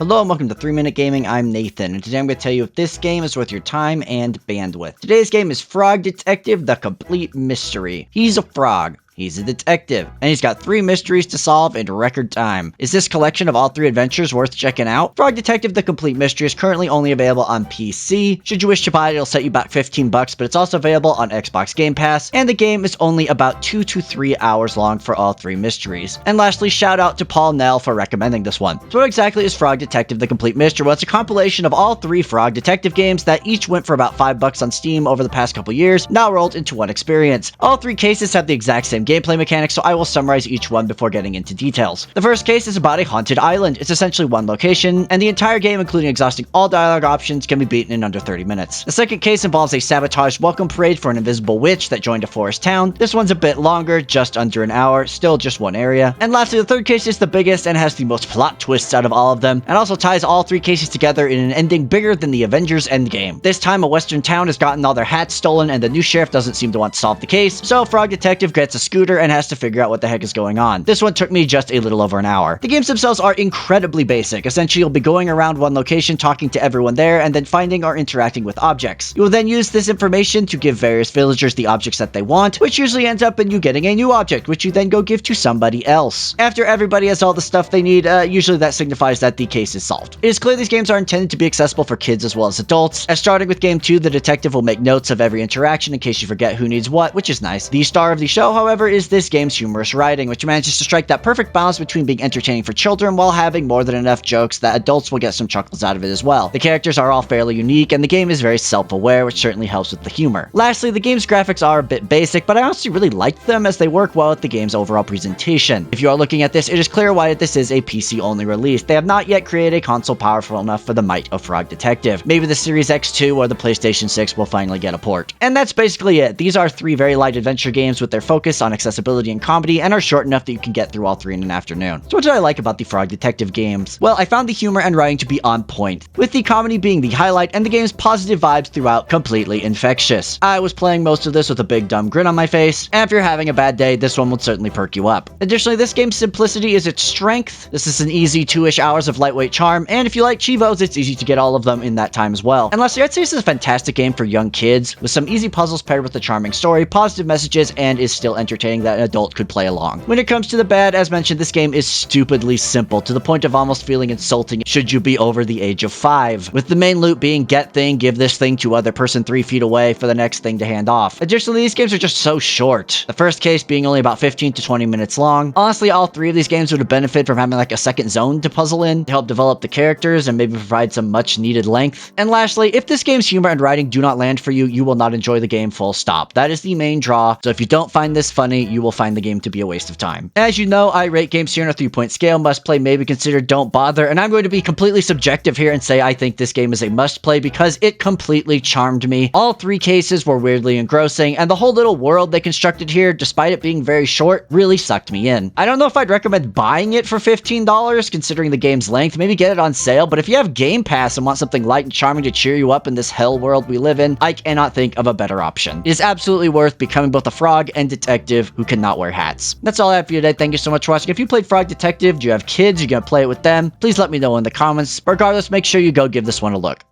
Hello and welcome to 3 Minute Gaming. I'm Nathan, and today I'm going to tell you if this game is worth your time and bandwidth. Today's game is Frog Detective: The Complete Mystery. He's a frog. He's a detective, and he's got 3 mysteries to solve in record time. Is this collection of all 3 adventures worth checking out? Frog Detective: The Complete Mystery is currently only available on PC. Should you wish to buy it, it'll set you back $15, but it's also available on Xbox Game Pass, and the game is only about 2 to 3 hours long for all 3 mysteries. And lastly, shout out to Paul Nell for recommending this one. So what exactly is Frog Detective: The Complete Mystery? Well, it's a compilation of all 3 Frog Detective games that each went for about $5 on Steam over the past couple years, now rolled into one experience. All 3 cases have the exact same gameplay mechanics, so I will summarize each one before getting into details. The first case is about a haunted island. It's essentially one location, and the entire game, including exhausting all dialogue options, can be beaten in under 30 minutes. The second case involves a sabotaged welcome parade for an invisible witch that joined a forest town. This one's a bit longer, just under an hour, still just one area. And lastly, the third case is the biggest and has the most plot twists out of all of them, and also ties all 3 cases together in an ending bigger than the Avengers Endgame. This time, a western town has gotten all their hats stolen, and the new sheriff doesn't seem to want to solve the case, so Frog Detective gets a scooter and has to figure out what the heck is going on. This one took me just a little over an hour. The games themselves are incredibly basic. Essentially, you'll be going around one location, talking to everyone there, and then finding or interacting with objects. You will then use this information to give various villagers the objects that they want, which usually ends up in you getting a new object, which you then go give to somebody else. After everybody has all the stuff they need, usually that signifies that the case is solved. It is clear these games are intended to be accessible for kids as well as adults, as starting with game 2, the detective will make notes of every interaction in case you forget who needs what, which is nice. The star of the show, however, is this game's humorous writing, which manages to strike that perfect balance between being entertaining for children while having more than enough jokes that adults will get some chuckles out of it as well. The characters are all fairly unique, and the game is very self-aware, which certainly helps with the humor. Lastly, the game's graphics are a bit basic, but I honestly really like them as they work well with the game's overall presentation. If you are looking at this, it is clear why this is a PC-only release. They have not yet created a console powerful enough for the might of Frog Detective. Maybe the Series X2 or the PlayStation 6 will finally get a port. And that's basically it. These are 3 very light adventure games with their focus on accessibility and comedy, and are short enough that you can get through all 3 in an afternoon. So what did I like about the Frog Detective games? Well, I found the humor and writing to be on point, with the comedy being the highlight and the game's positive vibes throughout completely infectious. I was playing most of this with a big dumb grin on my face, and if you're having a bad day, this one would certainly perk you up. Additionally, this game's simplicity is its strength. This is an easy 2-ish hours of lightweight charm, and if you like Chivos, it's easy to get all of them in that time as well. And lastly, I'd say this is a fantastic game for young kids, with some easy puzzles paired with a charming story, positive messages, and is still entertaining that an adult could play along. When it comes to the bad, as mentioned, this game is stupidly simple, to the point of almost feeling insulting should you be over the age of 5, with the main loop being get thing, give this thing to other person 3 feet away for the next thing to hand off. Additionally, these games are just so short, the first case being only about 15 to 20 minutes long. Honestly, all 3 of these games would have benefited from having like a second zone to puzzle in, to help develop the characters and maybe provide some much needed length. And lastly, if this game's humor and writing do not land for you, you will not enjoy the game full stop. That is the main draw, so if you don't find this funny, you will find the game to be a waste of time. As you know, I rate games here on a 3-point scale: must play, maybe consider, don't bother, and I'm going to be completely subjective here and say I think this game is a must play because it completely charmed me. All 3 cases were weirdly engrossing, and the whole little world they constructed here, despite it being very short, really sucked me in. I don't know if I'd recommend buying it for $15 considering the game's length. Maybe get it on sale, but if you have Game Pass and want something light and charming to cheer you up in this hell world we live in, I cannot think of a better option. It is absolutely worth becoming both a frog and detective who cannot wear hats. That's all I have for you today. Thank you so much for watching. If you played Frog Detective, do you have kids, you're gonna play it with them, please let me know in the comments. Regardless, make sure you go give this one a look.